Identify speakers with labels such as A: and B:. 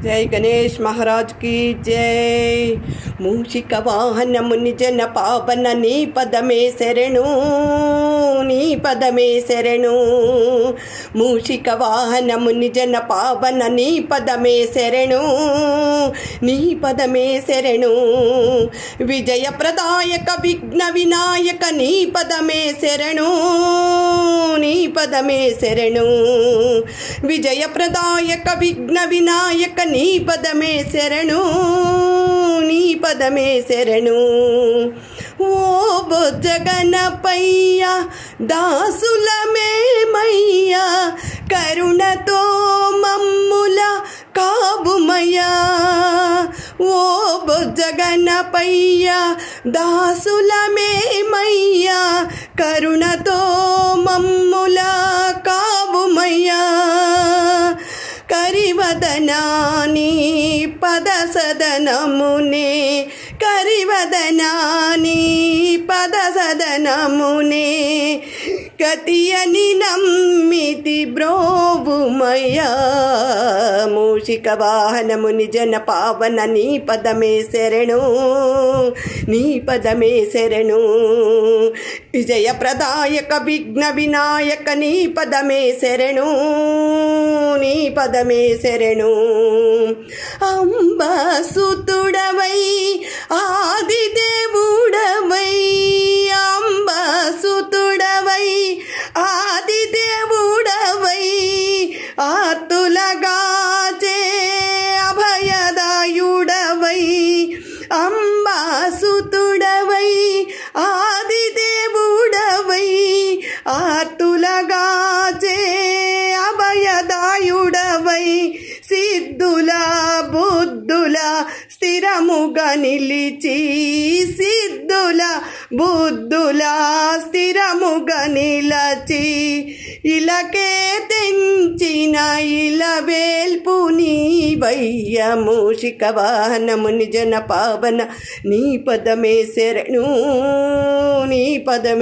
A: जय गणेश महाराज की जय। मूषिक वाहन मुनि जन पावन नी पदमे शरणु नी पदमे शरणु। मूषिक वाहन मुनि जन पावन नी पदमे शरणु नी पदमे शरणु। विजय प्रदायक विघ्न विनायक नी पदमे शरणु नी पदमे शरणु। विजय प्रदायक विघ्न विनायक नी पदमे शरणु नी पदमे शरणु। ओ जगनपैया दासुलमे मैया करुणतो मम्मुल काबुमया। ओ जगनपैया दासुलमे मैया करुणतो मम्मुल काबुमया। करिवदनानी पद सदनमुने करिवदनानी पद सदनमुने गतियनि नम्मिति ब्रोवुमया। मूषिक वाहन मुनि जन पावन नी पदमे शरणु नी पदमे शरणु। विजय प्रदायक विघ्न विनायक नी पदमे शरणु नी पदमे शरणु। अंबसुतुडवै आदिदेवुडवै अंबसुतुडवै आदिदेवुडवै आर्तुलगाचे अभयदायुडवै अंबसुतुडवै आदिदेवुडवै आर्तुलगाचे अभयदायुडवै। सिद्धुल बुद्धुल स्थिरमुगा निलिची सिद्धुल बुद्धुल स्थिरमुगा निलची। इलके तेंचिन इलवेल्पु नीवయ్య। मूषिक वाहन मुनि जन पावन नी पदमे शरणु नी पदमे